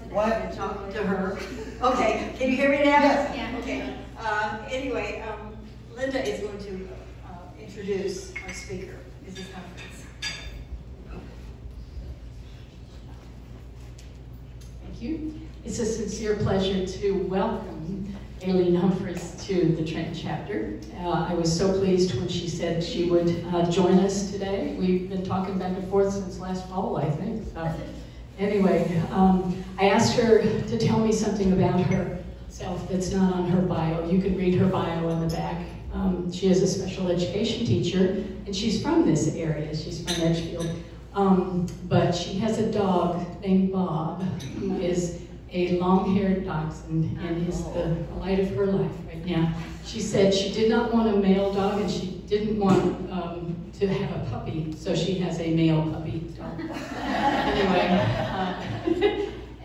What? Talking to her. Okay, can you hear me now? Yes. Yeah. Okay. Anyway, Linda is going to introduce our speaker, Mrs. Humphreys. Thank you. It's a sincere pleasure to welcome Aileen Humphreys to the Trenton chapter. I was so pleased when she said she would join us today. We've been talking back and forth since last fall, I think. So, anyway, I asked her to tell me something about herself that's not on her bio. You can read her bio in the back. She is a special education teacher, and she's from this area. She's from Edgefield. But she has a dog named Bob, who is a long-haired dachshund and is the light of her life right now. She said she did not want a male dog and she didn't want to have a puppy, so she has a male puppy dog. Anyway,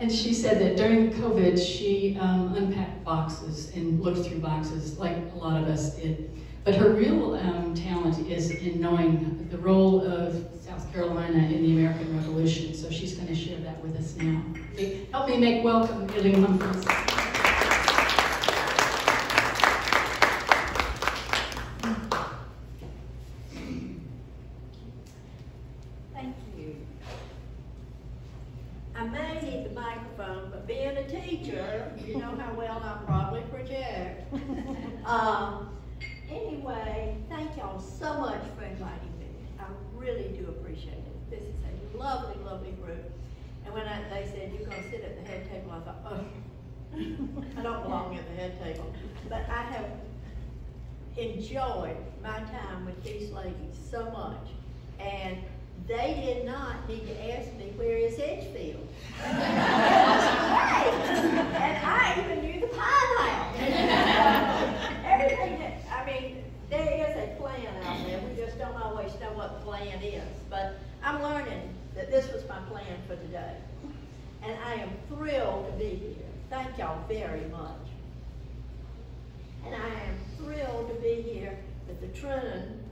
and she said that during COVID she unpacked boxes and looked through boxes like a lot of us did. But her real talent is in knowing the role of South Carolina in the American Revolution, so she's going to share that with us now. Help me make welcome Aileen Humphreys. Thank you. I may need the microphone, but being a teacher, you know how well I probably project. Anyway, thank y'all so much for inviting me. I really do appreciate it. This is a lovely, lovely group. And when they said you're going to sit at the head table, I thought, oh, I don't belong at the head table. But I have enjoyed my time with these ladies so much. And they did not need to ask me, where is Edgefield? And I even knew the Pine House. Everything that, I mean, there is a plan out there. We just don't always know what the plan is. But I'm learning that this was my plan for today. And I am thrilled to be here. Thank y'all very much. And I am thrilled to be here with the Trenton,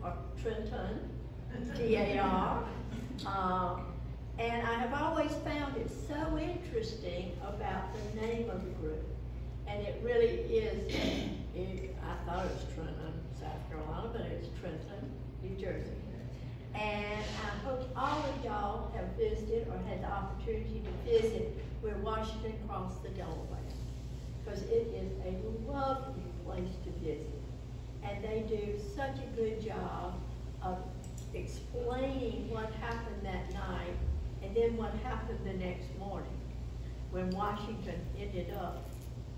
DAR. And I have always found it so interesting about the name of the group. And it really is, I thought it was Trenton, South Carolina, but it's Trenton, New Jersey. And I hope all of y'all have visited or had the opportunity to visit where Washington crossed the Delaware, because it is a lovely place to visit. And they do such a good job of explaining what happened that night and then what happened the next morning when Washington ended up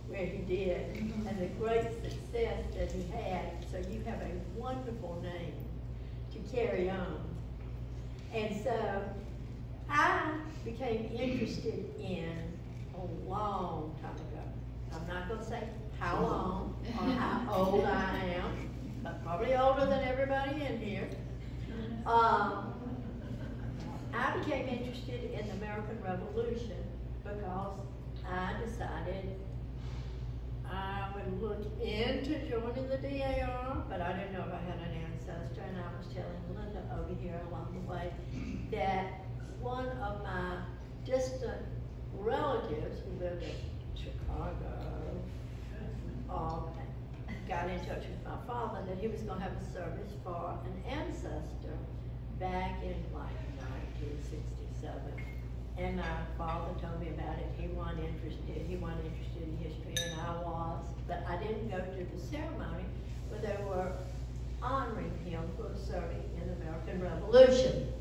where he did, and the great success that he had. So you have a wonderful name to carry on. And so I became interested in a long time ago. I'm not going to say how long or how old I am, but probably older than everybody in here. I became interested in the American Revolution because I decided I would look into joining the DAR, but I didn't know if I had an ancestor, and I was telling Linda over here along the way that one of my distant relatives who lived in Chicago got in touch with my father that he was going to have a service for an ancestor back in like 1967. And my father told me about it. He wasn't interested in history, and I was. But I didn't go to the ceremony where they were honoring him for serving in the American Revolution.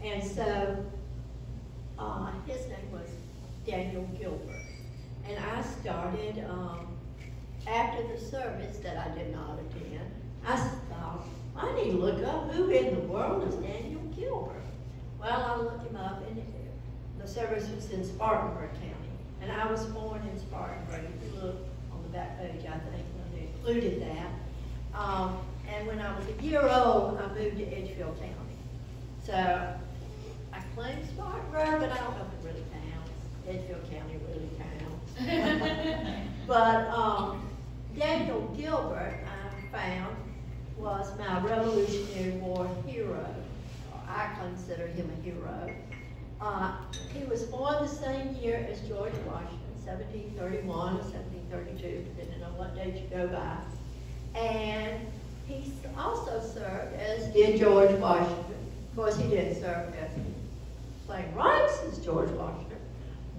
And so his name was Daniel Gilbert. And I started, after the service that I did not attend, I thought, I need to look up who in the world is Daniel Gilbert. Well, I looked him up, and the service was in Spartanburg County, and I was born in Spartanburg. If you look on the back page, I think they included that. And when I was a year old, I moved to Edgefield County. So I claim Spartanburg, but I don't know if it really counts. Edgefield County really counts. But Daniel Gilbert, I found, was my Revolutionary War hero. I consider him a hero. He was born the same year as George Washington, 1731 or 1732, depending on what date you go by. And he also served, as did George Washington. Of course, he didn't serve as same rights as George Washington,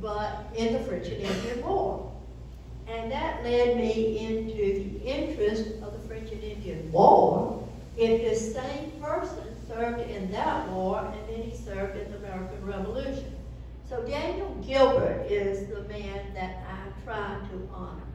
but in the French and Indian War. And that led me into the interest of the French and Indian War. If this same person served in that war, and then he served in the American Revolution. So Daniel Gilbert is the man that I try to honor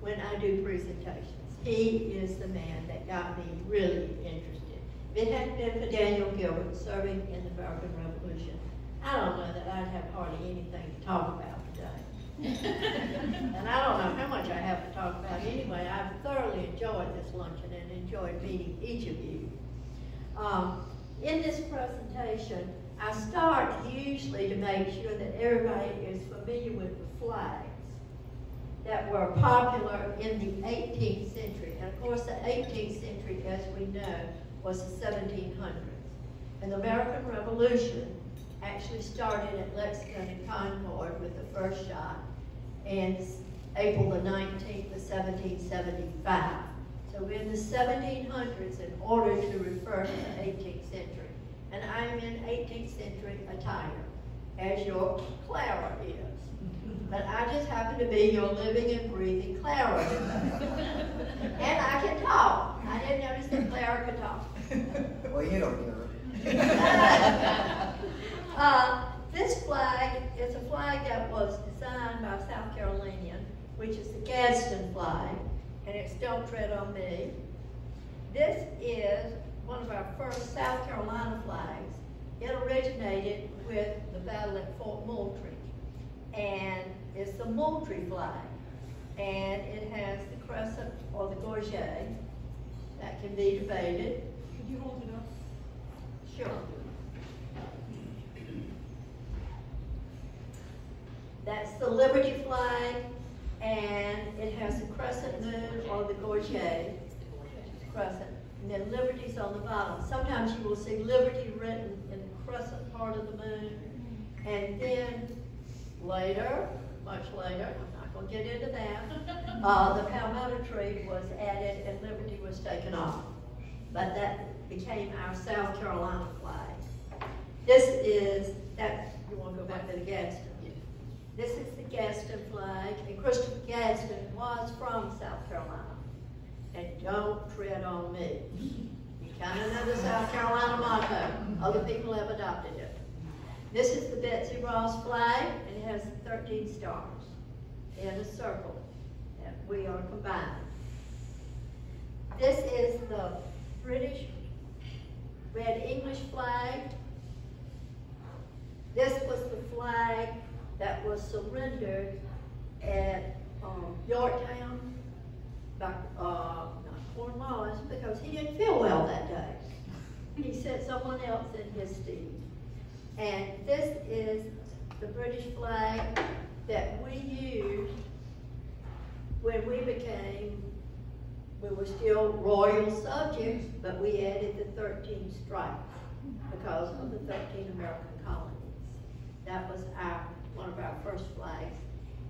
when I do presentations. He is the man that got me really interested. If it hadn't been for Daniel Gilbert serving in the American Revolution, I don't know that I'd have hardly anything to talk about today. And I don't know how much I have to talk about anyway. I've thoroughly enjoyed this luncheon and enjoyed meeting each of you. In this presentation, I start usually to make sure that everybody is familiar with the flags that were popular in the 18th century. And of course, the 18th century, as we know, was the 1700s. And the American Revolution actually started at Lexington and Concord with the first shot, and April the 19th of 1775. So we're in the 1700s in order to refer to the 18th century. And I am in 18th century attire, as your Clara is. But I just happen to be your living and breathing Clara. And I can talk. I didn't notice that Clara could talk. Well, you don't hear This flag is a flag that was designed by a South Carolinian, which is the Gadsden flag, and it's Don't Tread on Me. This is one of our first South Carolina flags. It originated with the battle at Fort Moultrie, and it's the Moultrie flag, and it has the crescent or the gorget. That can be debated. Could you hold it up? Sure. That's the Liberty flag, and it has the crescent moon or the gorget crescent, and then Liberty's on the bottom. Sometimes you will see Liberty written in the crescent part of the moon, and then later, much later, I'm not going to get into that, the palmetto tree was added and Liberty was taken off. But that became our South Carolina flag. This is, you want to go back to the Gadsden? This is the Gadsden flag, and Christopher Gadsden was from South Carolina. And don't tread on me. You kind of know the South Carolina motto. Other people have adopted it. This is the Betsy Ross flag, and it has 13 stars in a circle that we are combining. This is the British Red English flag. This was the flag that was surrendered at Yorktown by not Cornwallis, because he didn't feel well that day. He sent someone else in his stead. And this is the British flag that we used when we were still royal subjects, but we added the 13 stripes because of the 13 American colonies. That was one of our first flags.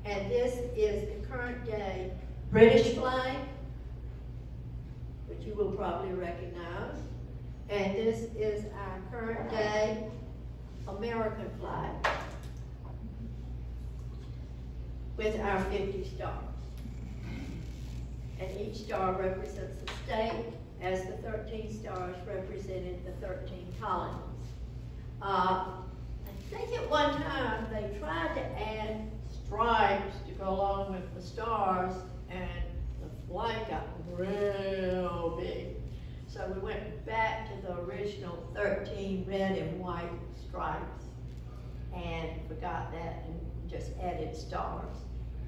And this is the current day British flag, which you will probably recognize. And this is our current day American flag with our 50 stars. And each star represents a state, as the 13 stars represented the 13 colonies. I think at one time they tried to add stripes to go along with the stars, and the flag got real big. So we went back to the original 13 red and white stripes and forgot that and just added stars.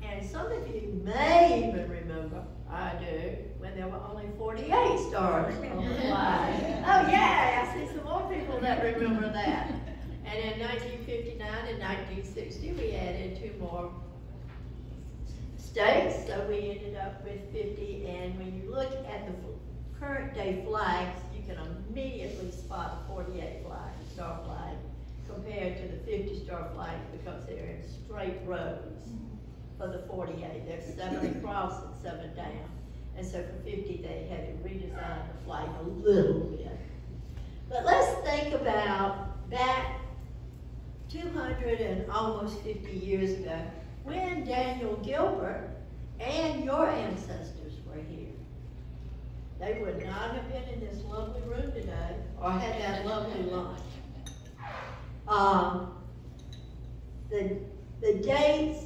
And some of you may even remember, I do, when there were only 48 stars on the flag. Oh yeah, I see some more people that remember that. And in 1959 and 1960, we added 2 more states, so we ended up with 50. And when you look at the current day flags, you can immediately spot a 48 flag, star flag. compared to the 50-star flags because they're in straight rows for the 48. There's 7 across and 7 down. And so for 50, they had to redesign the flag a little bit. But let's think about back 200 and almost 50 years ago when Daniel Gilbert and your ancestors were here. They would not have been in this lovely room today or had that lovely lunch. The dates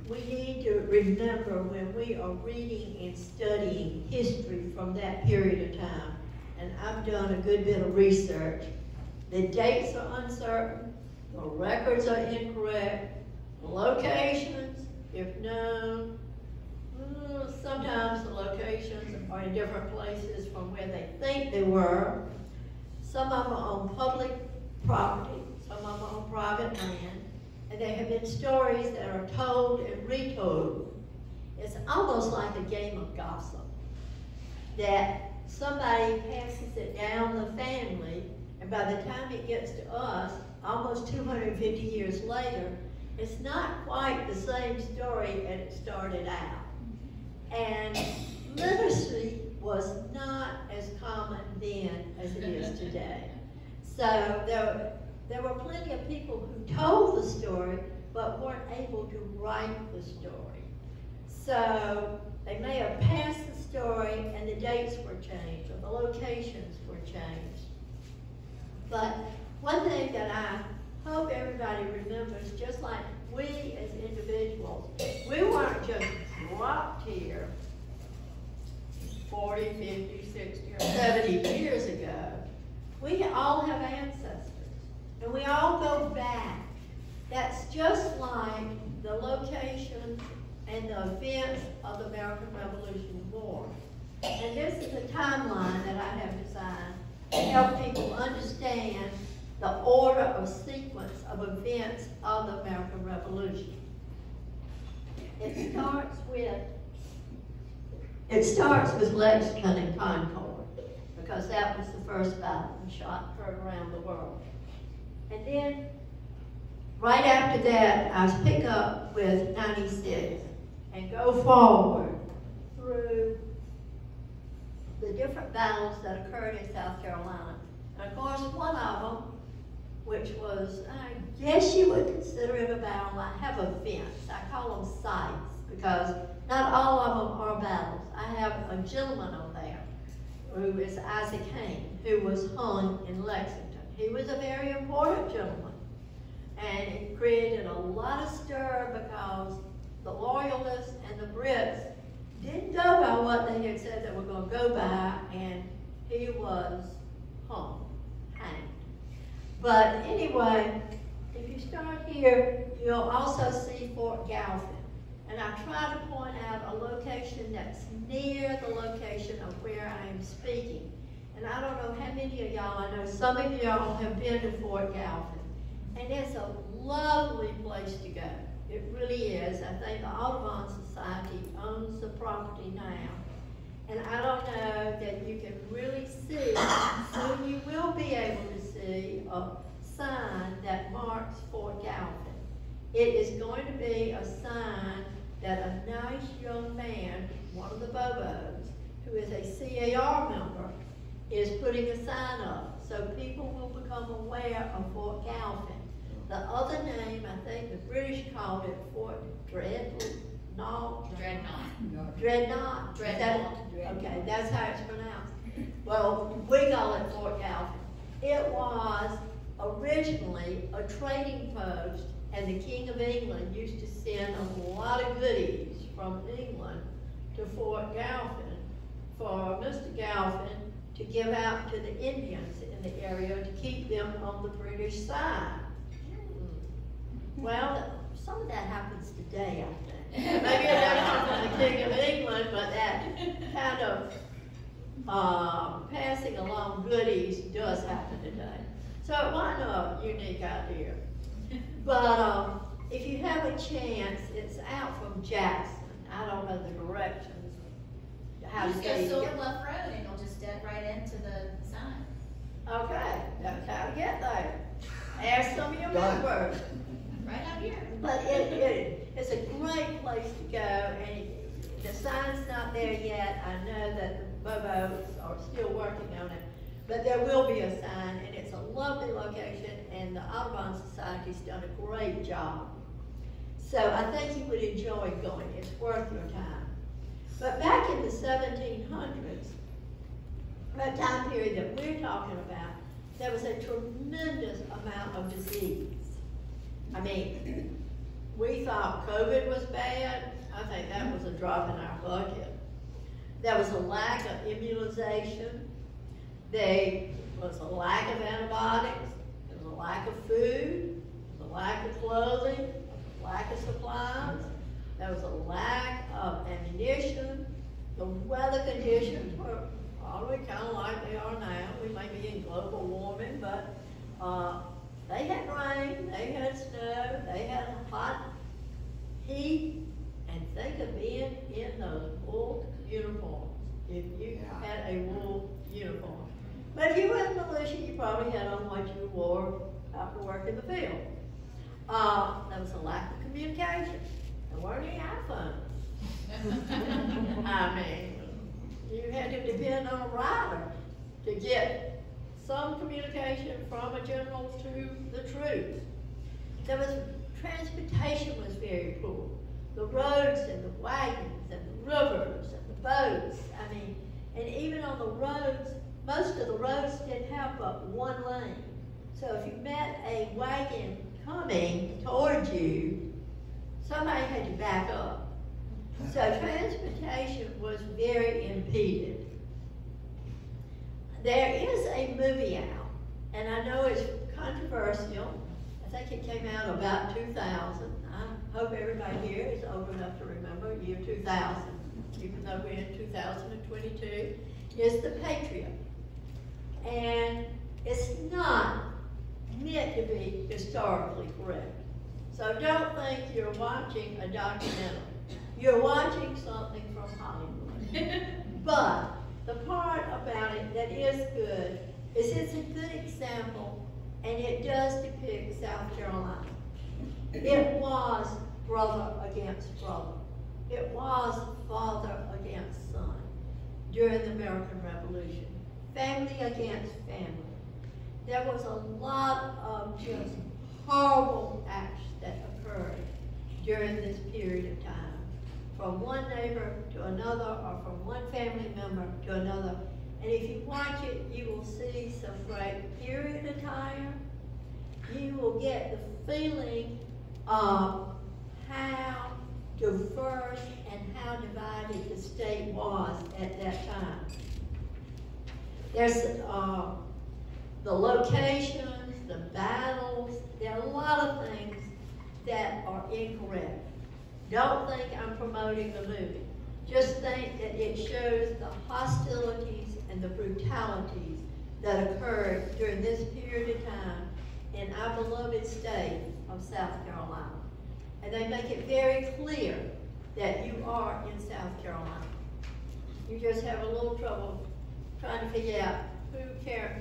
we need to remember when we are reading and studying history from that period of time. And I've done a good bit of research. The dates are uncertain, the records are incorrect, the locations, if known, sometimes the locations are in different places from where they think they were. Some of them are on public property, some of them are on private land, and there have been stories that are told and retold. It's almost like a game of gossip, that somebody passes it down the family, and by the time it gets to us, almost 250 years later, it's not quite the same story as it started out. And literacy was not as common then as it is today. So there were plenty of people who told the story, but weren't able to write the story. So they may have passed the story and the dates were changed, or the locations were changed. But one thing that I hope everybody remembers, just like we as individuals, we weren't just dropped here 40, 50, 60, or 70 years ago. We all have ancestors, and we all go back. That's just like the locations and the events of the American Revolution War. And this is a timeline that I have designed to help people understand the order of sequence of events of the American Revolution. It starts with Lexington and Concord, because that was the first battle and shot heard around the world. And then, right after that, I pick up with 96 and go forward through the different battles that occurred in South Carolina. And of course, one of them, which was, I guess you would consider it a battle. I have events. I call them sites, because not all of them are battles. I have a gentleman on there who is Isaac Hayne, who was hung in Lexington. He was a very important gentleman, and it created a lot of stir because the Loyalists and the Brits didn't go by what they had said they were going to go by, and he was hung, hanged. But anyway, if you start here, you'll also see Fort Galvin. And I try to point out a location that's near the location of where I am speaking. And I don't know how many of y'all, I know some of y'all have been to Fort Galvin. And it's a lovely place to go. It really is. I think the Audubon Society owns the property now. And I don't know that you can really see, soon you will be able to see a sign that marks Fort Galvin. It is going to be a sign that a nice young man, one of the Bobos, who is a CAR member, is putting a sign up. So people will become aware of Fort Galvin. The other name, I think the British called it Fort Dreadnought. Dreadnought. Okay, that's how it's pronounced. Well, we call it Fort Galvin. It was originally a trading post, and the King of England used to send a lot of goodies from England to Fort Galvin for Mr. Galvin to give out to the Indians in the area to keep them on the British side. Well, some of that happens today, I think. Maybe it doesn't come from the King of England, but that kind of passing along goodies does happen today. So it wasn't a unique idea. But if you have a chance, it's out from Jackson. I don't know the directions. How to just get go Silver Bluff Road and you'll just step right into the sign. Okay, that's how to get there. Ask some of your Done. members. Right out here. But it's a great place to go, and the sign's not there yet. I know that the Bobos are still working on it, but there will be a sign, and it's a lovely location, and the Audubon Society's done a great job. So I think you would enjoy going. It's worth your time. But back in the 1700s, that time period that we're talking about, there was a tremendous amount of disease. I mean, we thought COVID was bad. I think that was a drop in our bucket. There was a lack of immunization. There was a lack of antibiotics. There was a lack of food. There was a lack of clothing. Lack of supplies. There was a lack of ammunition. The weather conditions were probably kind of like they are now. We may be in global warming, but they had rain, they had snow, they had hot heat, and think of being in those wool uniforms. If you had a wool uniform. But if you were in the militia, you probably had on what you wore out to work in the field. There was a lack of communication. There weren't any iPhones. I mean, you had to depend on a rider to get some communication from a general to the troops. Transportation was very poor. The roads and the wagons and the rivers and the boats. I mean, and even on the roads, most of the roads didn't have but one lane. So if you met a wagon coming towards you, somebody had to back up. So transportation was very impeded. There is a movie out, and I know it's controversial. I think it came out about 2000. I hope everybody here is old enough to remember year 2000, even though we're in 2022, is The Patriot. And it's not meant to be historically correct. So don't think you're watching a documentary. You're watching something from Hollywood. But the part about it that is good is it's a good example, and it does depict South Carolina. It was brother against brother. It was father against son during the American Revolution. Family against family. There was a lot of just horrible acts that occurred during this period of time. From one neighbor to another, or from one family member to another. And if you watch it, you will see some great period attire. You will get the feeling of how diverse and how divided the state was at that time. There's the locations, the battles, there are a lot of things that are incorrect. Don't think I'm promoting the movie. Just think that it shows the hostilities and the brutalities that occurred during this period of time in our beloved state of South Carolina. And they make it very clear that you are in South Carolina. You just have a little trouble trying to figure out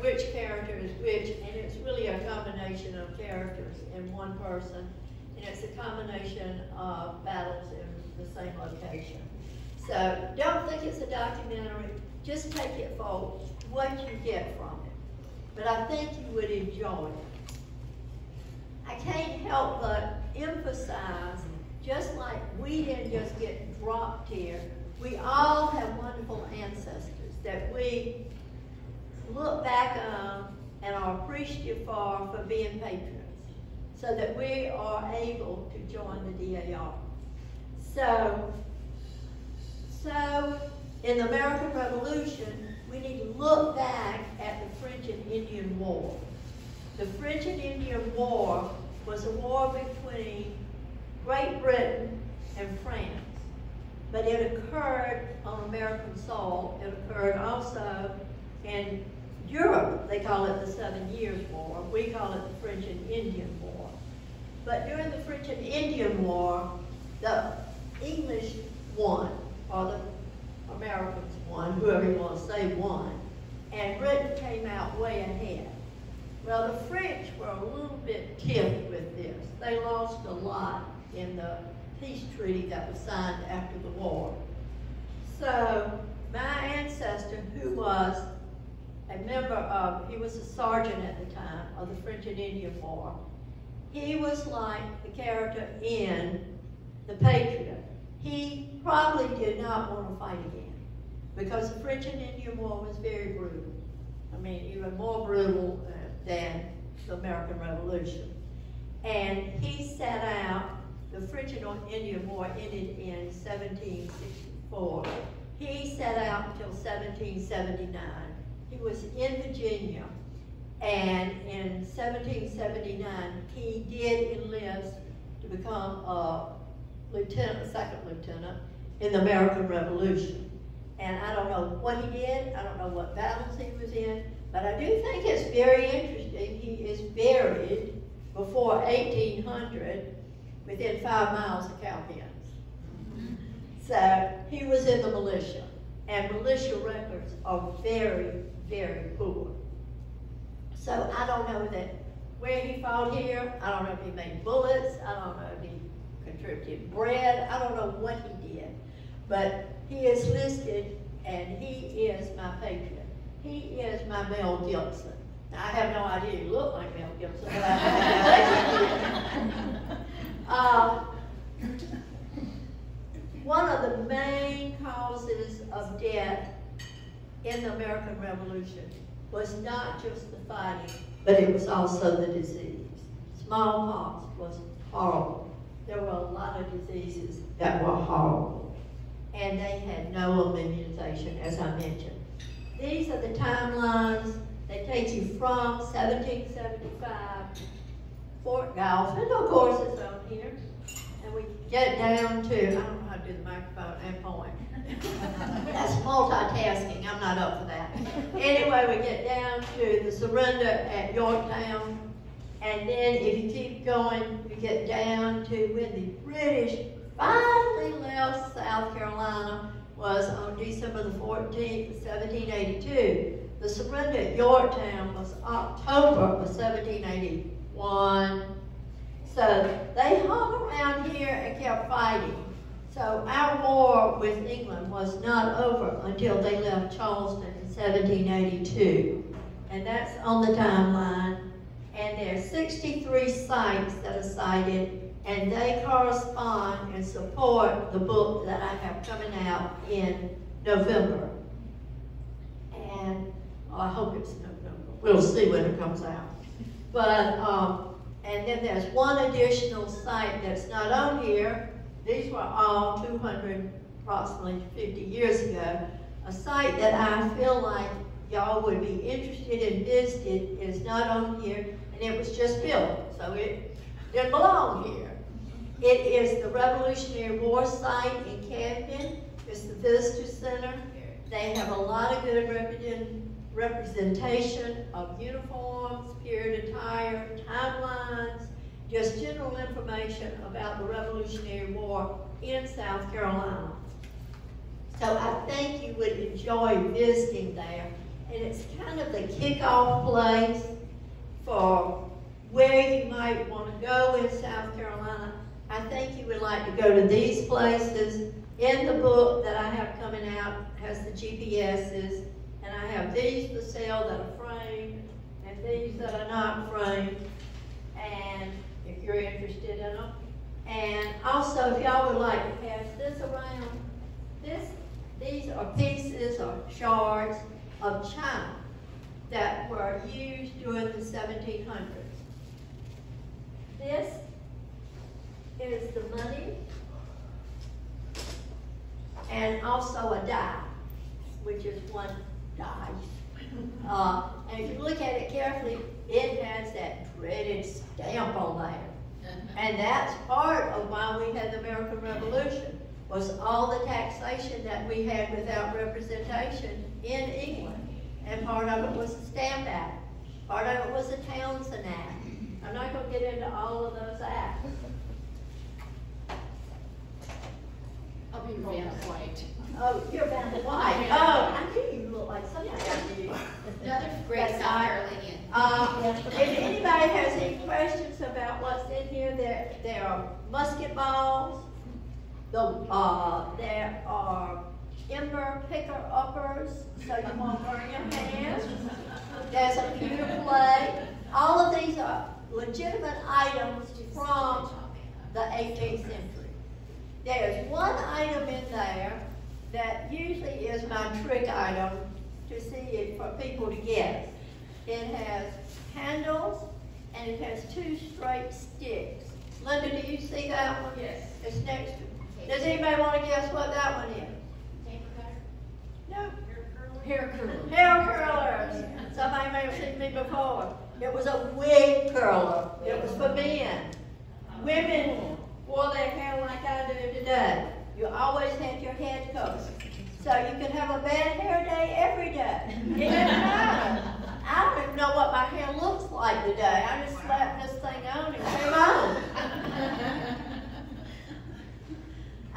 which character is which, and it's really a combination of characters in one person. And it's a combination of battles in the same location. So don't think it's a documentary. Just take it for what you get from it. But I think you would enjoy it. I can't help but emphasize, just like we didn't just get dropped here, we all have wonderful ancestors that we look back on and are appreciative for being patriots, so that we are able to join the DAR. So in the American Revolution, we need to look back at the French and Indian War. The French and Indian War was a war between Great Britain and France, but it occurred on American soil. It occurred also in Europe. They call it the 7 Years' War. We call it the French and Indian War. But during the French and Indian War, the English won, or the Americans won, whoever you want to say won, and Britain came out way ahead. Well, the French were a little bit tipped with this. They lost a lot in the peace treaty that was signed after the war. So my ancestor, who was a member of, he was a sergeant at the time of the French and Indian War, he was like the character in The Patriot. He probably did not want to fight again because the French and Indian War was very brutal. I mean, even more brutal than the American Revolution. And he set out, the French and Indian War ended in 1764. He set out until 1779. He was in Virginia, and in 1779, he did enlist to become a lieutenant, second lieutenant in the American Revolution. And I don't know what he did, I don't know what battles he was in, but I do think it's very interesting. He is buried before 1800 within 5 miles of Cowpens. So he was in the militia, and militia records are very, very poor. So I don't know that where he fought here, I don't know if he made bullets, I don't know if he contributed bread, I don't know what he did. But he is listed, and he is my patriot. He is my Mel Gibson. Now, I have no idea he looked like Mel Gibson, but I one of the main causes of death in the American Revolution was not just the fighting, but it was also the disease. Smallpox was horrible. There were a lot of diseases that were horrible, and they had no immunization, as I mentioned. These are the timelines. They take you from 1775, Fort Gulf, and of course it's on here. And we get down to, I don't know how to do the microphone and point. That's multitasking, I'm not up for that. Anyway, we get down to the surrender at Yorktown. And then if you keep going, you get down to when the British finally left South Carolina was on December the 14th, 1782. The surrender at Yorktown was October of 1781. So they hung around here and kept fighting. So our war with England was not over until they left Charleston in 1782. And that's on the timeline. And there are 63 sites that are cited, and they correspond and support the book that I have coming out in November. And I hope it's November. We'll see when it comes out. But, and then there's one additional site that's not on here. These were all approximately 50 years ago. A site that I feel like y'all would be interested in visiting is not on here, and it was just built, so it didn't belong here. It is the Revolutionary War site in Camden. It's the Visitor Center. They have a lot of good representation of uniforms, period attire, timelines, just general information about the Revolutionary War in South Carolina. So I think you would enjoy visiting there. And it's kind of the kickoff place for where you might want to go in South Carolina. I think you would like to go to these places. In the book that I have coming out has the GPSs, and I have these for sale that are framed, and these that are not framed, and if you're interested in them. And also, if y'all would like to pass this around, these are pieces or shards of china that were used during the 1700s. This is the money, and also a die, which is one die. And if you look at it carefully, it has that dreaded stamp on there. And that's part of why we had the American Revolution, was all the taxation that we had without representation in England. And part of it was the Stamp Act. Part of it was the Townsend Act. I'm not going to get into all of those acts. I'll be Vanna White. Oh, you're Vanna White. Oh, I knew you looked like somebody I knew. Another great South Carolinian. anybody has any questions about what's in here, there are musket balls, there are ember picker-uppers, so you won't burn your hands. There's a pewter plate. All of these are legitimate items from the 18th century. There's one item in there that usually is my trick item to see it for people to guess. It has handles and it has 2 straight sticks. Linda, do you see that one? Yes. It's next to. Does anybody want to guess what that one is? No. Hair curler. Hair curlers. Somebody may have seen me before. It was a wig curler. It was for men. Women wore their hair like I do today. You always had your head covered. So you could have a bad hair day every day. It didn't matter. I don't even know what my hair looks like today. I just slapped this thing on and came on.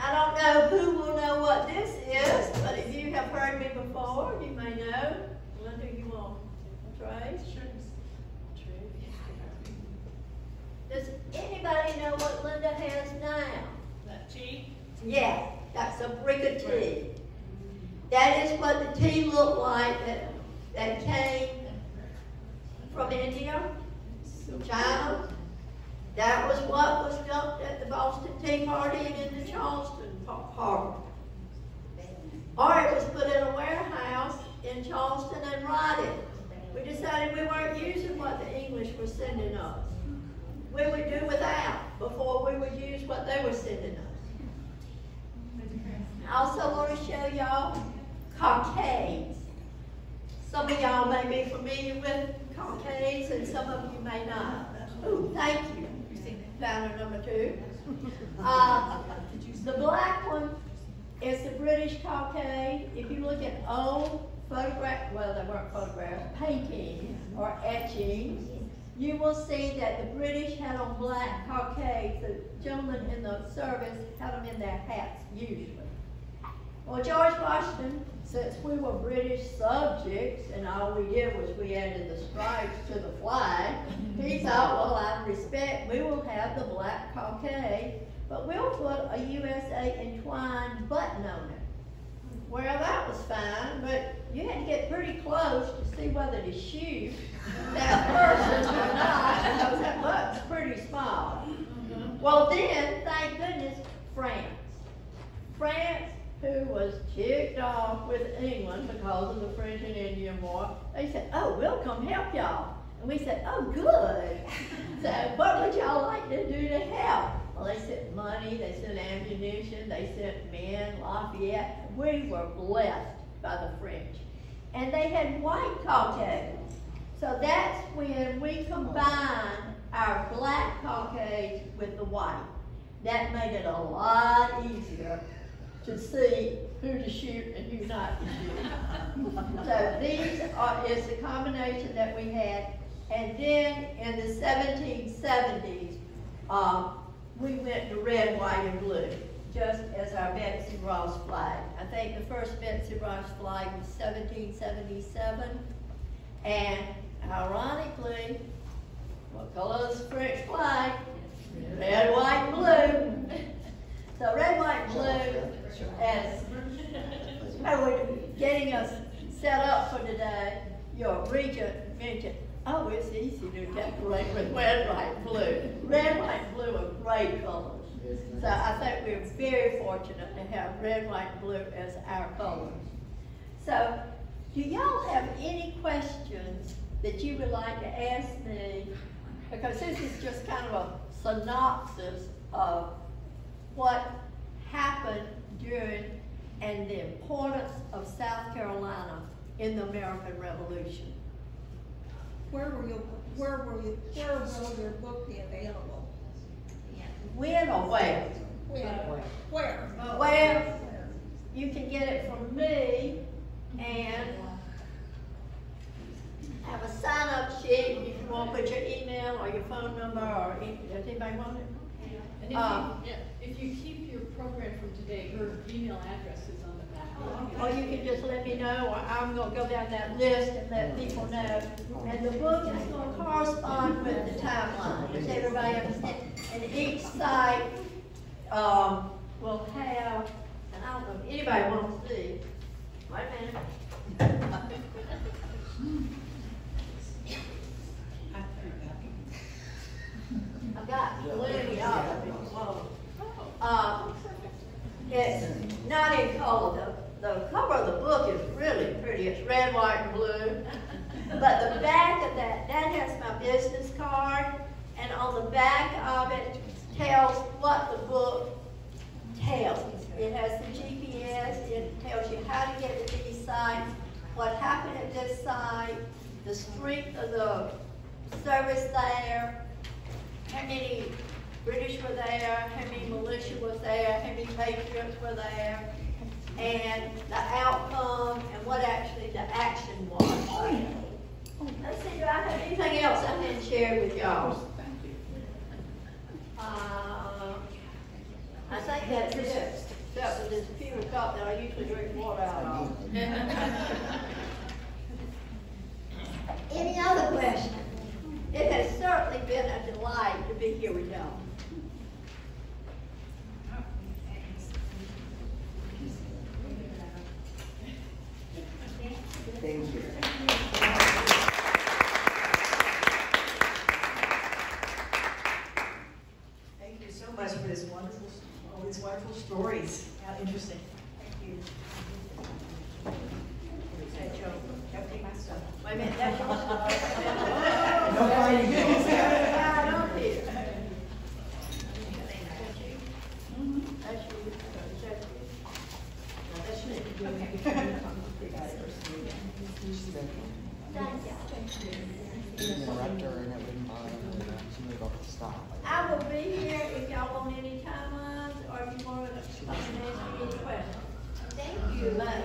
I don't know who will know what this is, but if you have heard me before, you may know. Linda, you want to try? Does anybody know what Linda has now? That tea? Yeah, that's a brick of tea. That is what the tea looked like that came from India, China. That was what was dumped at the Boston Tea Party and in the Charleston Harbor. Or it was put in a warehouse in Charleston and rotted. We decided we weren't using what the English were sending us. We would do without before we would use what they were sending us. I also want to show y'all cockades. Some of y'all may be familiar with cockades and some of you may not. Ooh, thank you. Banner number 2. The black one is the British cockade. If you look at old photographs, well, they weren't photographs, paintings or etchings, you will see that the British had on black cockades. The gentlemen in the service had them in their hats, usually. Well, George Washington, since we were British subjects and all we did was we added the stripes to the flag, he thought, well, out of respect, we will have the black cockade, but we'll put a USA entwined button on it. Well, that was fine, but you had to get pretty close to see whether to shoot that person or not, because that button's pretty small. Well, then, thank goodness, France. France, who was ticked off with England because of the French and Indian War, they said, oh, we'll come help y'all. And we said, oh, good. So what would y'all like to do to help? Well, they sent money, they sent ammunition, they sent men, Lafayette. We were blessed by the French. And they had white cockades. So that's when we combined our black cockades with the white. That made it a lot easier to see who to shoot and who not to shoot. So is the combination that we had. And then in the 1770s, we went to red, white, and blue, just as our Betsy Ross flag. I think the first Betsy Ross flag was 1777. And ironically, what color is the French flag? Red, white, and blue. So red, white, and blue, as we're getting us set up for today, your regent mentioned, oh, it's easy to decorate with red, white, and blue. Red, white, and blue are great colors. So I think we're very fortunate to have red, white, and blue as our colors. So do y'all have any questions that you would like to ask me? Because this is just kind of a synopsis of what happened during and the importance of South Carolina in the American Revolution. Where will your book be available? When or where? Where? Where you can get it from me and have a sign-up sheet if you want to put your email or your phone number or does anybody want it? And if you keep your program from today, her email address is on the back. Or you can just let me know, or I'm gonna go down that list and let people know. And the book is gonna correspond with the timeline. Does everybody understand? And each site, will have, and I don't know if anybody wants to see. Wait a minute. I've got plenty of it. It's not in color. The cover of the book is really pretty. It's red, white, and blue. But the back of that has my business card, and on the back of it tells what the book tells. It has the GPS. It tells you how to get to these sites, what happened at this site, the strength of the service there, how many British were there, how many militia was there, how many patriots were there, and the outcome and what actually the action was. Let's see, do I have anything else I can share with y'all? I think that's it, except for this pewter cup that I usually drink water out of. Any other questions? It has certainly been a delight to be here with y'all. Thank you. Thank you so much for this wonderful, all these wonderful stories. How interesting. Thank you. Hey, Joe, help take my stuff. Wait a minute, that's your stuff. No fighting. I don't care. That's you. That's you. Interrupt her and it wouldn't bother her. She would go stop. I will be here if y'all want any timelines or if you want to come and ask me any questions. Thank you. But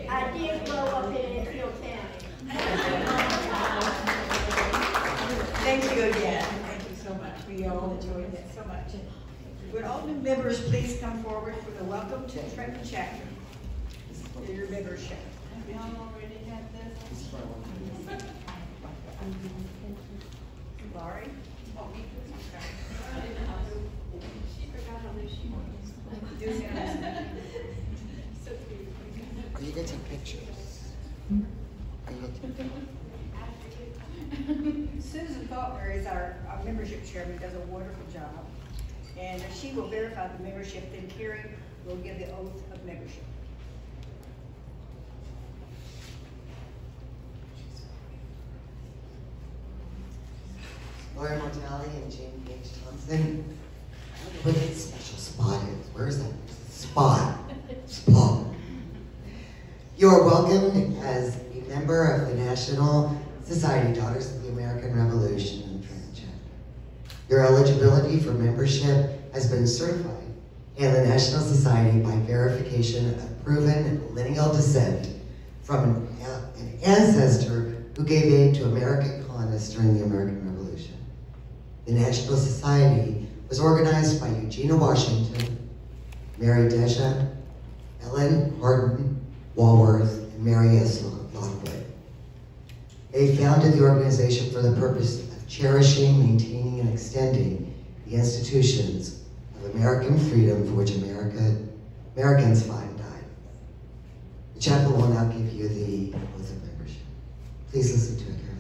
I did grow up in Enfield County. Thank you again. Thank you so much. We all enjoyed that so much. Would all new members please come forward for the Welcome to Trenton chapter? For your membership. Y'all already had this? Laurie? Oh, me too. Okay. She forgot how much she wants. You get some pictures. Susan Faulkner is our membership chairman, does a wonderful job. And she will verify the membership, then Carrie will give the oath of membership. Laura Mortali and Jane H. Thompson. Where that special spot is. Where's that spot? Spot. You are welcome as a member of the National Society Daughters of the American Revolution in the Trenton chapter. Your eligibility for membership has been certified in the National Society by verification of proven lineal descent from an ancestor who gave aid to American colonists during the American Revolution. The National Society was organized by Eugenia Washington, Mary Desha, Ellen Hardin Walworth, and Mary S. Lockwood. They founded the organization for the purpose of cherishing, maintaining, and extending the institutions of American freedom for which Americans fought and died. The chapel will now give you the oath of membership. Please listen to it carefully.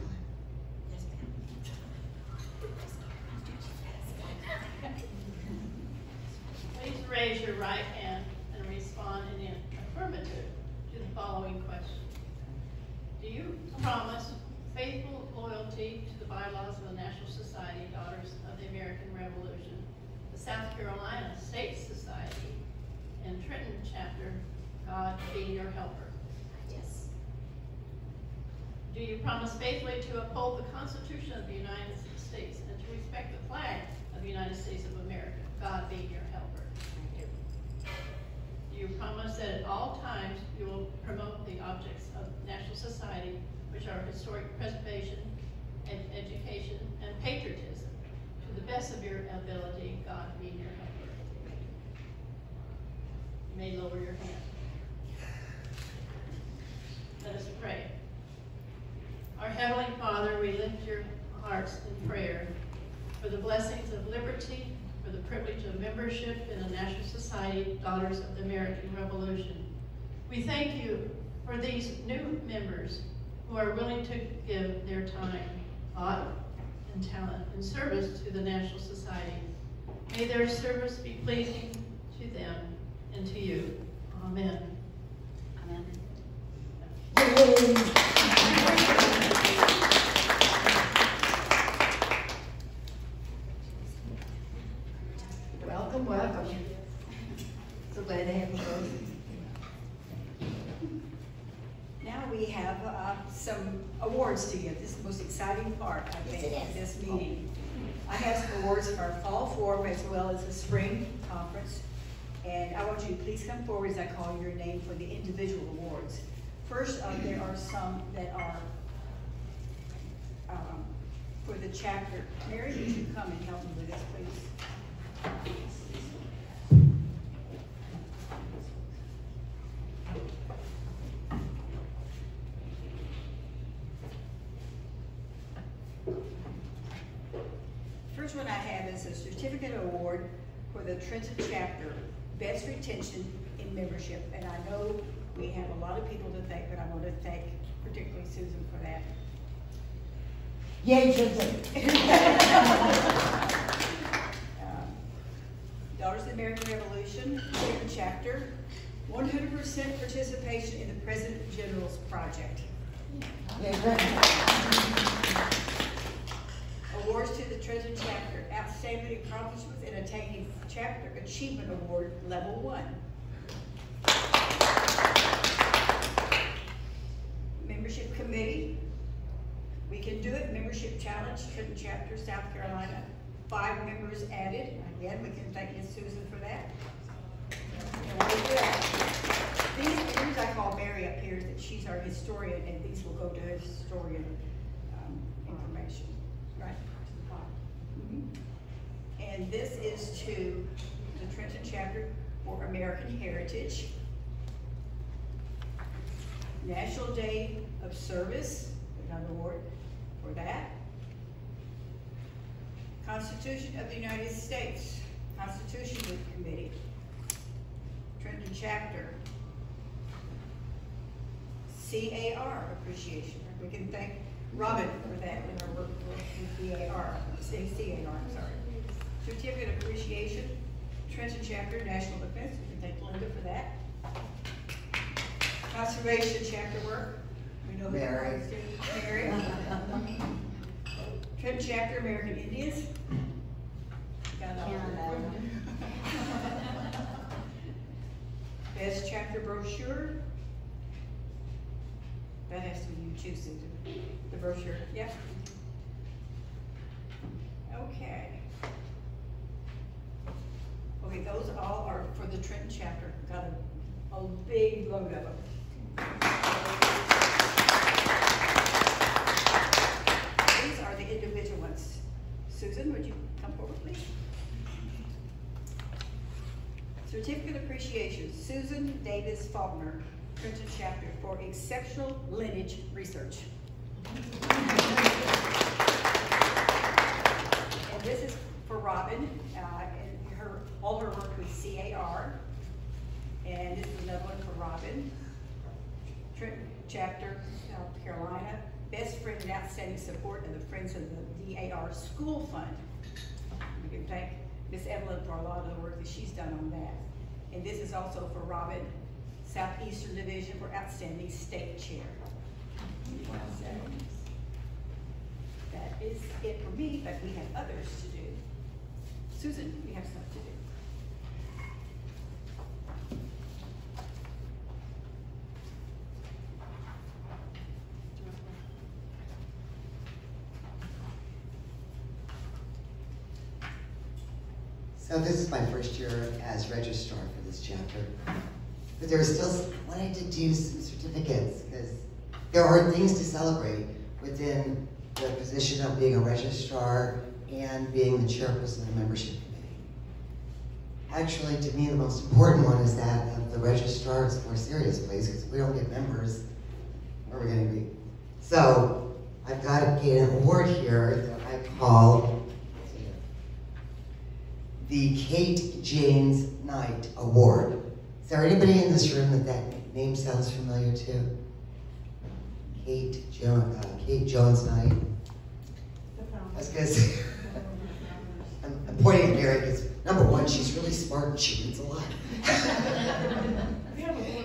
Please raise your right hand and respond in the affirmative to the following question. Do you promise faithful loyalty to the bylaws of the National Society Daughters of the American Revolution, the South Carolina State Society, and Trenton chapter, God be your helper? Yes. Do you promise faithfully to uphold the Constitution of the United States and to respect the flag of the United States of America, God be your helper? I do. Do you promise that at all times you will promote the objects of National Society, which are historic preservation, education, and patriotism, to the best of your ability, God be to membership in the National Society Daughters of the American Revolution. We thank you for these new members who are willing to give their time, thought, and talent in service to the National Society. May their service be pleasing to them and to you. Amen. Amen. Welcome, welcome. So glad to have you both. Now we have some awards to give. This is the most exciting part, I think, of this meeting. I have some awards for our fall forum as well as the spring conference. And I want you to please come forward as I call your name for the individual awards. First, there are some that are for the chapter. Mary, would you come and help me with this, please? First one I have is a certificate award for the Trenton chapter, best retention in membership. And I know we have a lot of people to thank, but I want to thank particularly Susan for that. Yay, Susan. Daughters of the American Revolution, Trenton chapter, 100% participation in the President General's project. Awards to the Trenton chapter, outstanding accomplishments in attaining chapter achievement award level 1. Membership committee, we can do it. Membership challenge, Trenton chapter, South Carolina, 5 members added. Again, we can thank Ms. Susan for that. These members I call Mary up here, that she's our historian, and these will go to her historian information, right? To the bottom. And this is to the Trenton chapter for American Heritage. National Day of Service, we got an award for that. Constitution of the United States, Constitution Committee, Trenton chapter. CAR appreciation. We can thank Robin for that in our work with CAR, I'm sorry. Certificate of Appreciation, Trenton chapter, National Defense. We can thank Linda for that. Conservation chapter work. We know who Mary. Mary. Trenton chapter, American Indians. Got all that. Best chapter brochure. That has to be you too, Susan. The brochure, yep. Okay. Okay, those all are for the Trenton chapter. Got a big load of them. These are the individual ones. Susan, would you come forward, please? Certificate of Appreciation, Susan Davis Faulkner, Trenton chapter, for exceptional lineage research. And this is for Robin, and all her work with CAR. And this is another one for Robin. Trenton chapter, South Carolina, best friend and outstanding support of the Friends of the DAR School Fund. We can thank Miss Evelyn for a lot of the work that she's done on that. And this is also for Robin, Southeastern Division, for outstanding state chair. So, that is it for me, but we have others to do. Susan, we have stuff to do. So this is my first year as registrar for this chapter. But there was still wanting to do some certificates because there are things to celebrate within the position of being a registrar and being the chairperson of the membership committee. Actually, to me, the most important one is that of the registrar. It's a more serious place because if we don't get members, where are we going to be? So I've got an award here that I call the Kate Janes Knight Award. Is there anybody in this room that name sounds familiar to? Kate Jones Knight. I was gonna say, I'm pointing at Mary because number one, she's really smart and she reads a lot.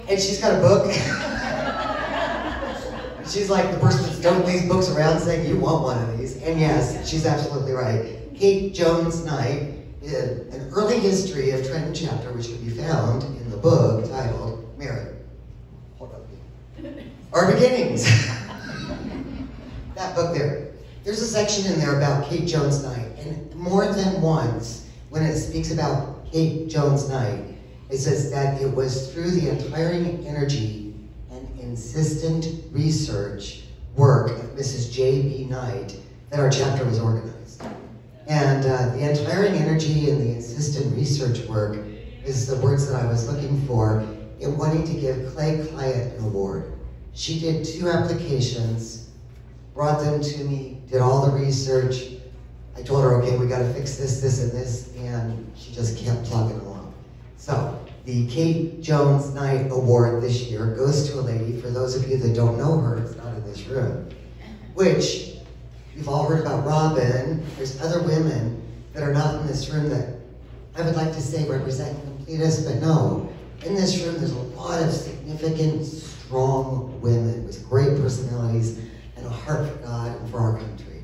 And she's got a book. She's like the person that's dumping these books around saying, you want one of these. And yes, she's absolutely right. Kate Jones Knight did an early history of Trenton chapter, which can be found in the book titled, Mary, hold up, Our Beginnings. That book there. There's a section in there about Kate Jones Knight, and more than once, when it speaks about Kate Jones Knight, it says that it was through the untiring energy and insistent research work of Mrs. J.B. Knight that our chapter was organized. And the untiring energy and the insistent research work is the words that I was looking for in wanting to give Clay Clyatt an award. She did 2 applications, brought them to me, did all the research. I told her, okay, we gotta fix this, this, and this, and she just kept plugging along. So, the Kate Jones Knight Award this year goes to a lady, for those of you that don't know her, it's not in this room, which, you've all heard about Robin. There's other women that are not in this room that I would like to say represent and complete us, but no. In this room, there's a lot of significant, strong women with great personalities and a heart for God and for our country.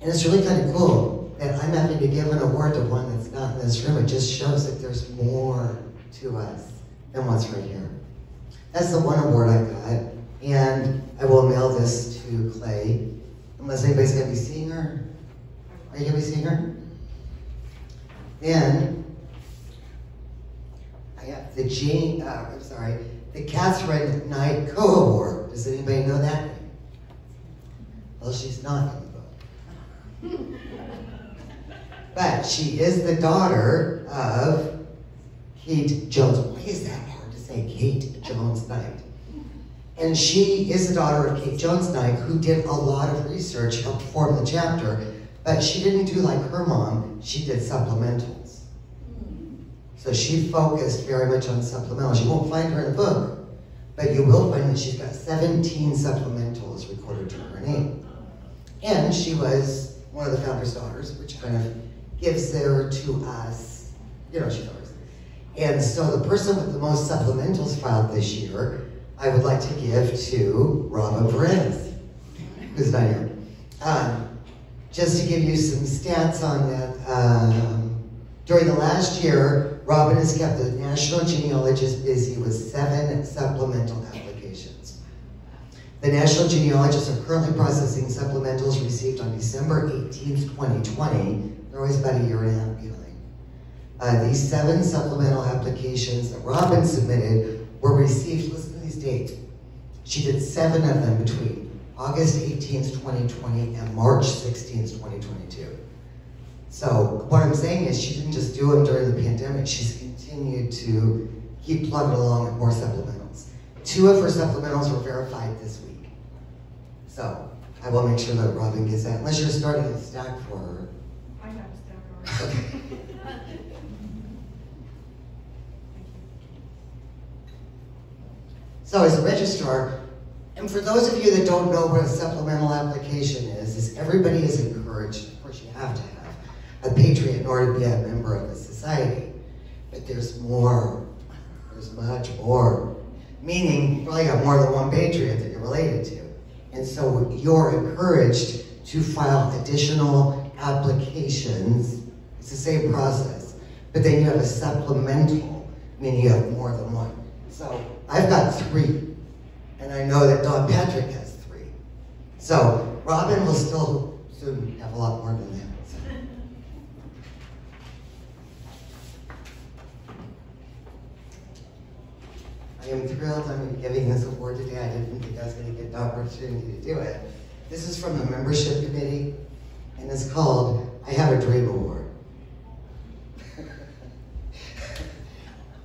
And it's really kind of cool that I'm having to give an award to one that's not in this room. It just shows that there's more to us than what's right here. That's the one award I got, and I will mail this to Clay, unless anybody's gonna be seeing her. Are you gonna be seeing her? Then, I got the the Catherine Knight Co-Award. Does anybody know that name? Well, she's not in the book. But she is the daughter of Kate Jones. Why is that hard to say? Kate Jones Knight. And she is the daughter of Kate Jones Knight, who did a lot of research, helped form the chapter, but she didn't do like her mom, she did supplementals. So she focused very much on supplementals. You won't find her in the book, but you will find that she's got 17 supplementals recorded to her name. And she was one of the founder's daughters, which kind of gives her to us, you know, she's ours. And so the person with the most supplementals filed this year, I would like to give to Robin Perez, who's not here. Just to give you some stats on that, during the last year, Robin has kept the National Genealogist busy with 7 supplemental applications. The National Genealogists are currently processing supplementals received on December 18th, 2020. They're always about a year and a half behind. These 7 supplemental applications that Robin submitted were received, listen to these dates. She did 7 of them between August 18th, 2020 and March 16th, 2022. So what I'm saying is she didn't just do them during the pandemic, she's continued to keep plugging along with more supplementals. 2 of her supplementals were verified this week. So I will make sure that Robin gets that, unless you're starting a stack for her. I have a stack already. Okay. So as a registrar, and for those of you that don't know what a supplemental application is everybody is encouraged, of course you have to have a patriot in order to be a member of the society. But there's more, there's much more. Meaning, you probably got more than one patriot that you're related to. And so you're encouraged to file additional applications. It's the same process. But then you have a supplemental, meaning you have more than one. So I've got 3. And I know that Don Patrick has 3. So Robin will still soon have a lot more than that. So. I am thrilled I'm giving this award today. I didn't think I was going to get the opportunity to do it. This is from the membership committee, and it's called I Have a Dream Award.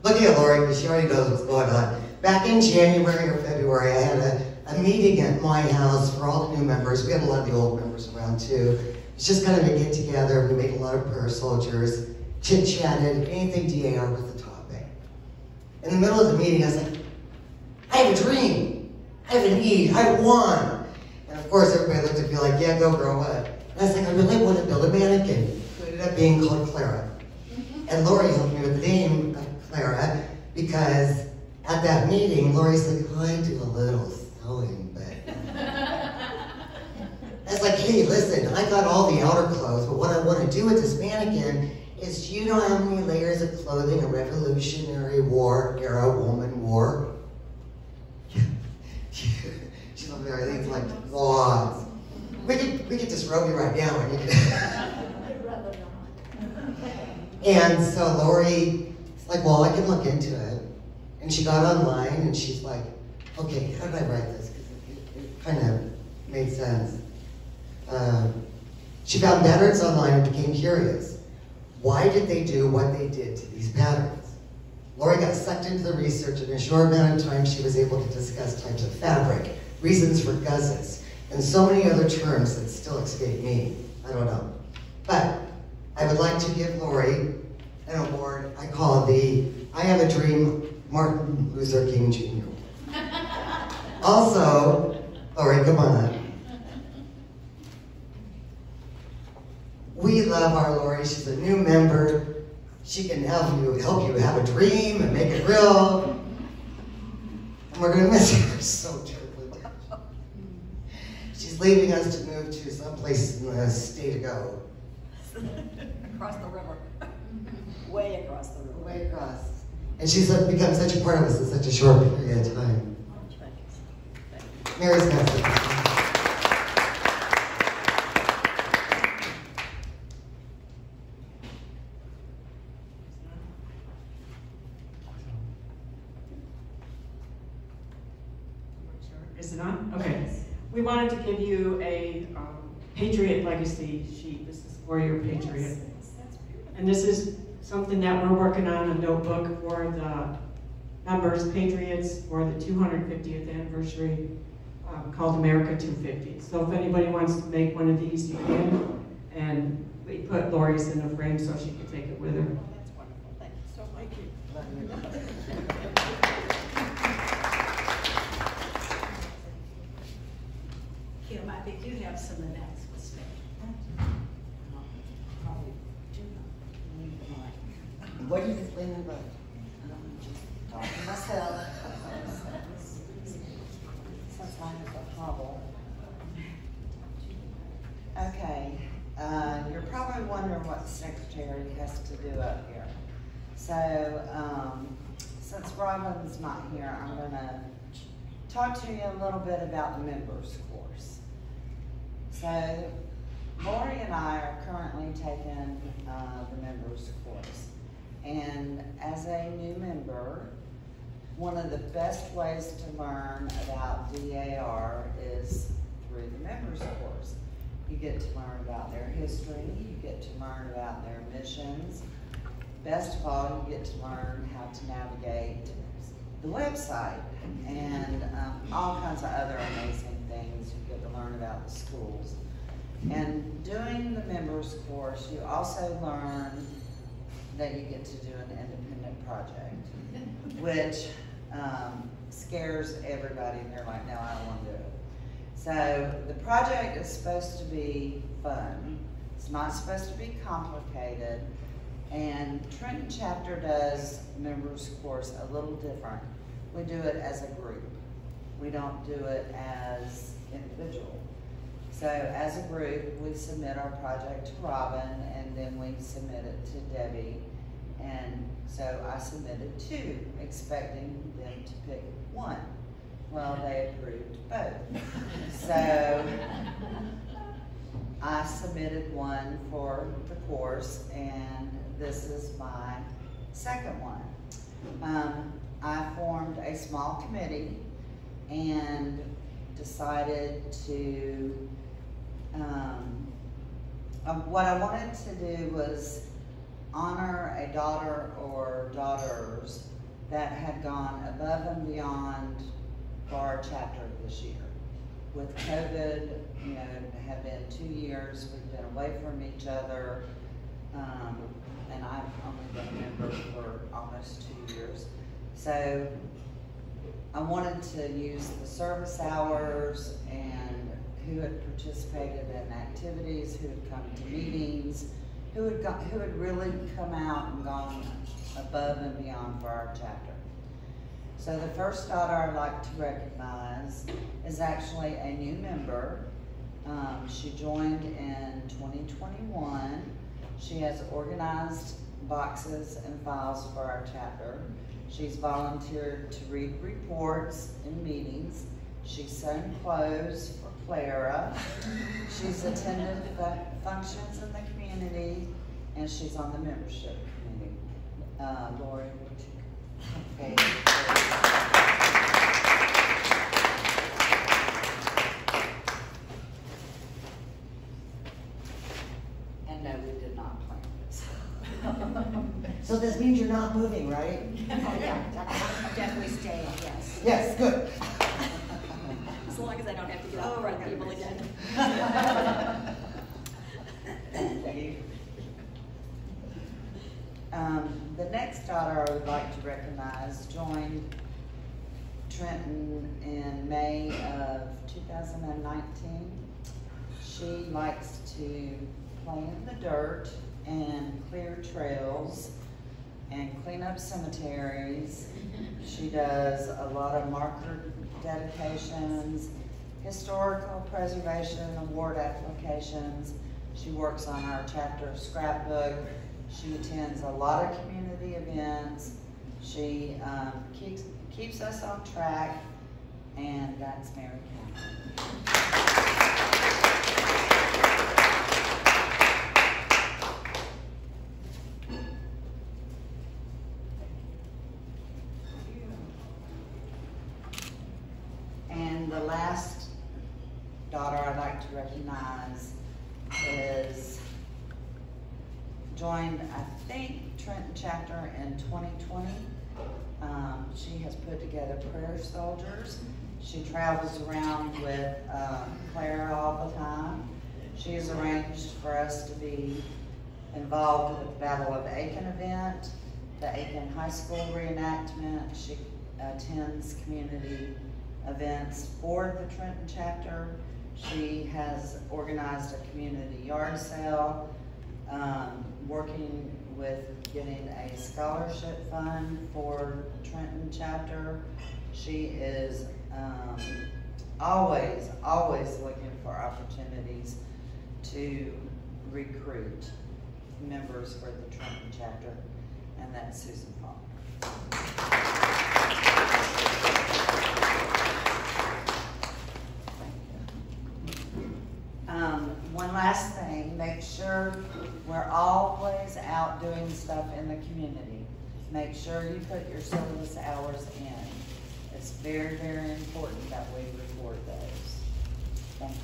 Looking at Lori, because she already knows what's going on. Back in January or February, I had a meeting at my house for all the new members. We have a lot of the old members around too. It's just kind of a get together. We make a lot of prayer soldiers. chit-chatted, anything DAR was the topic. In the middle of the meeting, I was like, I have a dream. I have a need. I won. And of course, everybody looked at me like, yeah, go girl, what? And I was like, I really want to build a mannequin. It ended up being called Clara. And Lori helped me with the name of Clara because at that meeting, Lori's like, oh, I do a little sewing, but... I was like, hey, listen, I got all the outer clothes, but what I want to do with this mannequin is, you know how many layers of clothing a Revolutionary War era woman wore? She's over there, I think it's like lots. We could disrobe you right now. And, you I'd rather not. and so Lori's like, well, I can look into it. And she got online and she's like, okay, how did I write this? Because it kind of made sense. She found patterns online and became curious. Why did they do what they did to these patterns? Lori got sucked into the research, and in a short amount of time, she was able to discuss types of fabric, reasons for gussets, and so many other terms that still escape me. I don't know. But I would like to give Lori an award I call the I Have a Dream Martin Luther King Jr. Also, Lori, come on up. We love our Lori. She's a new member. She can help you have a dream and make it real. And we're gonna miss her so terribly. She's leaving us to move to someplace in the state to go. Across the river. Way across the river. Way across. And she's become such a part of us in such a short period of time. Mary's got something. Is it on? Okay. We wanted to give you a Patriot Legacy sheet. This is for your Patriot. And this is something that we're working on, a notebook for the members, Patriots, for the 250th anniversary, called America 250. So if anybody wants to make one of these, you can. And we put Lori's in a frame so she can take it with her. That's wonderful. Thank you so much. Kim, I think you have some announcements to make. Probably do not. What are you complaining about? I'm just talking to myself. Sometimes a hobble. Okay, you're probably wondering what the secretary has to do up here. So, since Robin's not here, I'm gonna talk to you a little bit about the members course. So, Lori and I are currently taking the members course. And as a new member, one of the best ways to learn about DAR is through the members course. You get to learn about their history, you get to learn about their missions. Best of all, you get to learn how to navigate the website and all kinds of other amazing things. You get to learn about the schools. And doing the members course, you also learn that you get to do an independent project, which scares everybody, and they're like, no, I don't want to do it. So the project is supposed to be fun. It's not supposed to be complicated. And Trenton chapter does members course a little different. We do it as a group. We don't do it as individual. So as a group, we submit our project to Robin, and then we submit it to Debbie. And so I submitted 2, expecting them to pick 1. Well, they approved both. So I submitted 1 for the course, and this is my second one. I formed a small committee and decided to, what I wanted to do was honor a daughter or daughters that had gone above and beyond for our chapter this year. With COVID, you know, it had been 2 years, we've been away from each other. and I've only been a member for almost 2 years. So I wanted to use the service hours and who had participated in activities, who had come to meetings, who had really come out and gone above and beyond for our chapter. So the first daughter I'd like to recognize is actually a new member. She joined in 2021. She has organized boxes and files for our chapter. She's volunteered to read reports in meetings. She's sewn clothes for Clara. She's attended functions in the community, and she's on the membership committee. Lori, would you? Okay. And no, we did not plan this. So this means you're not moving, right? Oh, yeah, I'm definitely staying, yes. Yes, good. As long as I don't have to get out in front of people again. Thank you. The next daughter I would like to recognize joined Trenton in May of 2019. She likes to play in the dirt and clear trails and clean up cemeteries. She does a lot of marker dedications, historical preservation award applications. She works on our chapter scrapbook. She attends a lot of community events. She keeps us on track, and that's Mary Catherine. And the last daughter I'd like to recognize is joined, I think, Trenton chapter in 2020. She has put together prayer soldiers. She travels around with Clara all the time. She has arranged for us to be involved with the Battle of Aiken event, the Aiken High School reenactment. She attends community events for the Trenton chapter. She has organized a community yard sale, working with getting a scholarship fund for Trenton chapter. She is always looking for opportunities to recruit members for the Trenton chapter, and that's Susan Faulkner. One last thing, make sure we're always out doing stuff in the community. Make sure you put your service hours in. It's very, very important that we record those. Thank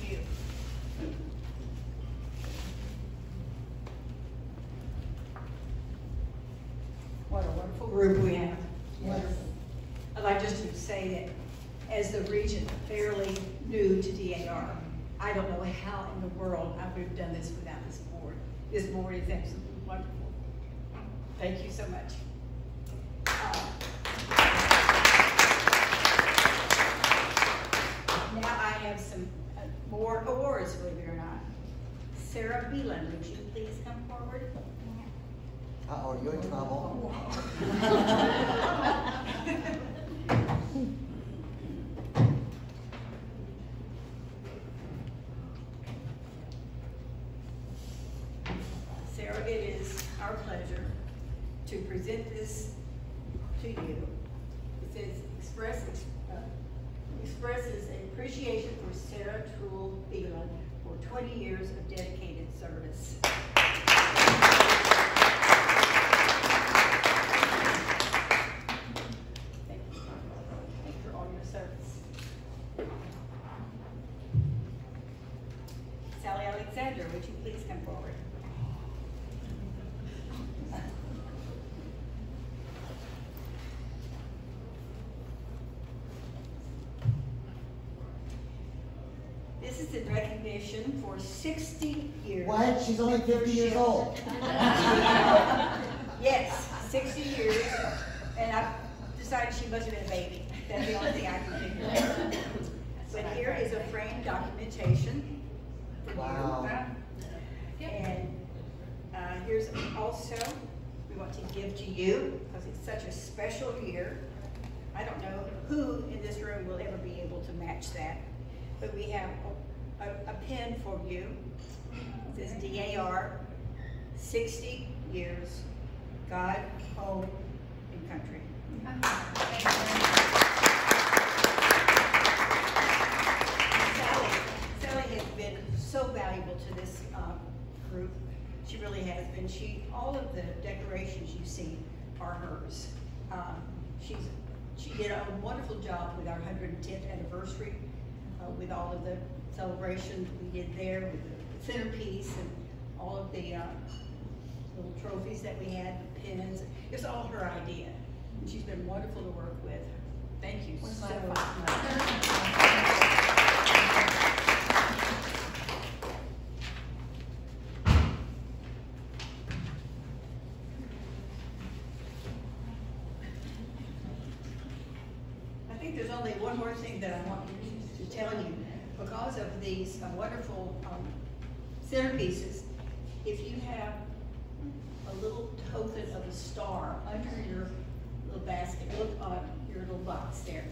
you. What a wonderful group we have. Yes. I'd like just to say that as the region fairly new to DAR, I don't know how in the world I would have done this without this board. This board is absolutely wonderful. Thank you so much. Now I have some more awards, believe it or not. Sarah Beelan, would you please come forward? Uh-oh, you're in trouble. Sarah, it is our pleasure to present this to you. It says expresses an appreciation for Sarah Truel Beelan for 20 years of dedicated service. Thank you. Thank you for all your service. Sally Alexander, would you please come forward? This is in recognition for 60 years. What? She's only 50 years old. Yes, 60 years, and I decided she must have been a baby. That's the only thing I can figure out. But here is a framed documentation for Wow. you. And here's also, we want to give to you, because it's such a special year. I don't know who in this room will ever be able to match that, but we have a pin for you. It says DAR, 60 years, God, home, and country. Sally has been so valuable to this group. She really has been. All of the decorations you see are hers. She did a wonderful job with our 110th anniversary, with all of the celebrations we did there, with the centerpiece and all of the little trophies that we had, the pins. It was all her idea. And she's been wonderful to work with. Thank you so much. I think there's only one more thing that I want to tell you. Because of these wonderful centerpieces, if you have a little token of a star under your little basket, look on your little box there.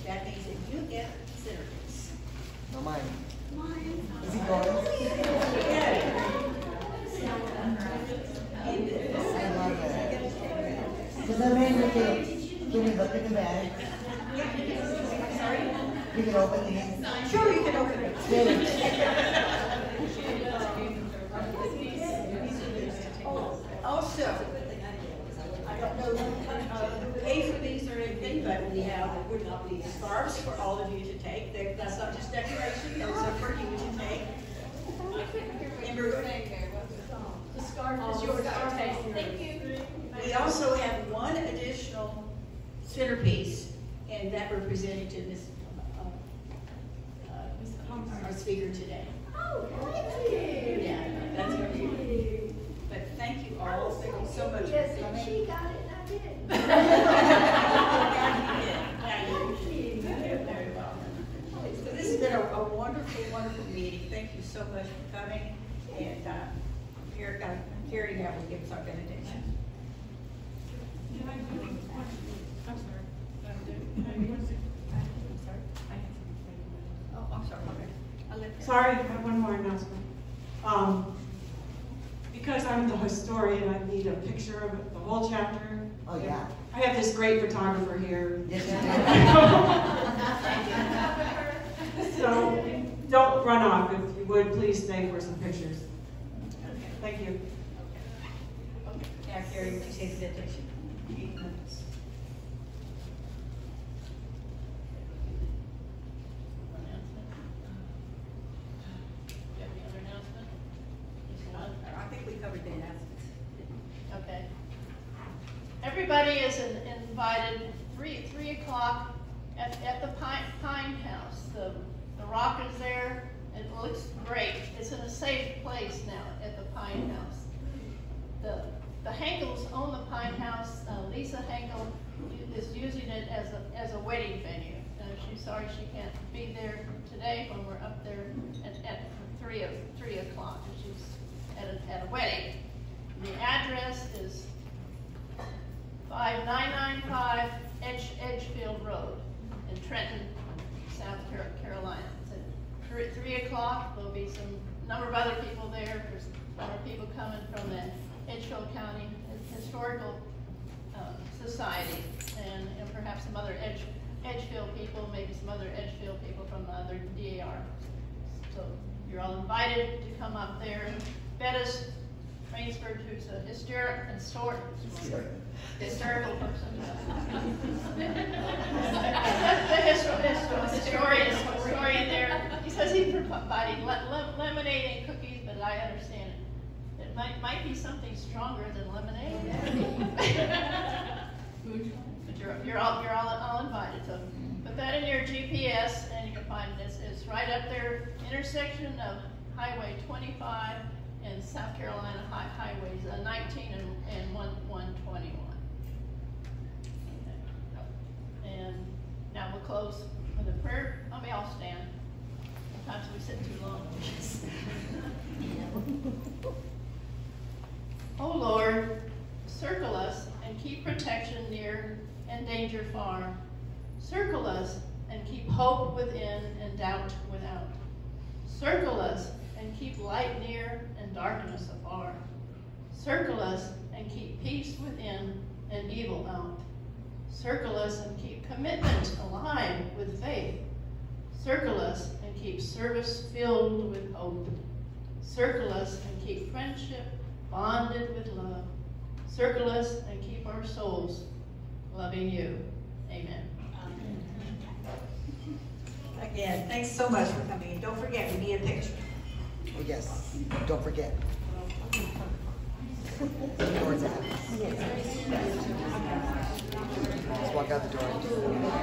That means that you get a centerpiece. No, mine. Is he Yeah. going? And I love it. Does that mean can we look in the bag? You can open these. sure, you can open it. Also, I don't know who paid for these or anything, but we have these scarves for all of you to take. That's not just decoration, those are for you to take. The scarf is yours. Okay, thank you. We also have one additional centerpiece, and that represented to this our speaker today. Oh, thank you. Yeah, that's what you. But thank you all. Thank you so much Yes, for and coming. she got it, and I did. Very well. So this has been a wonderful, wonderful meeting. Thank you so much for coming. And Carrie now will give us our benediction. Oh, I'm sorry. Okay. I'll let that. Sorry, I have one more announcement. Because I'm the historian, I need a picture of the whole chapter. Oh, yeah. I have this great photographer here. Yes, you do. So don't run off. If you would, please stay for some pictures. Okay. Thank you. Okay. Now, Carrie, would you say the benediction? 8 minutes. I think we covered the announcements. Okay. Everybody is invited 3 o'clock at the Pine House. The rock is there. It looks great. It's in a safe place now at the Pine House. The Henkels own the Pine House. Lisa Henkel is using it as a wedding venue. She's sorry she can't be there today when we're up there at 3 o'clock. She's at a wedding. The address is 5995 Edgefield Road in Trenton, South Carolina. So at 3 o'clock, there'll be some number of other people there. There's a number of people coming from the Edgefield County Historical Society, and perhaps some other Edgefield people, maybe some other Edgefield people from the other DAR. So you're all invited to come up there. Bettis Rainsford, who's a historical person. the historian there. He says he's providing lemonade and cookies, but I understand it. It might be something stronger than lemonade. But you're all invited. So put that in your GPS, and you can find it. It's right up there, intersection of Highway 25 and South Carolina Highways 19 and 121. And now we'll close with a prayer. Let me all stand. Sometimes we sit too long. Oh Lord, circle us and keep protection near and danger far. Circle us and keep hope within and doubt without. Circle us and keep light near and darkness afar. Circle us and keep peace within and evil out. Circle us and keep commitment alive with faith. Circle us and keep service filled with hope. Circle us and keep friendship bonded with love. Circle us and keep our souls loving you. Amen. Again, thanks so much for coming. And don't forget, we need a picture. Oh, yes, don't forget. Doors out. Just walk out the door.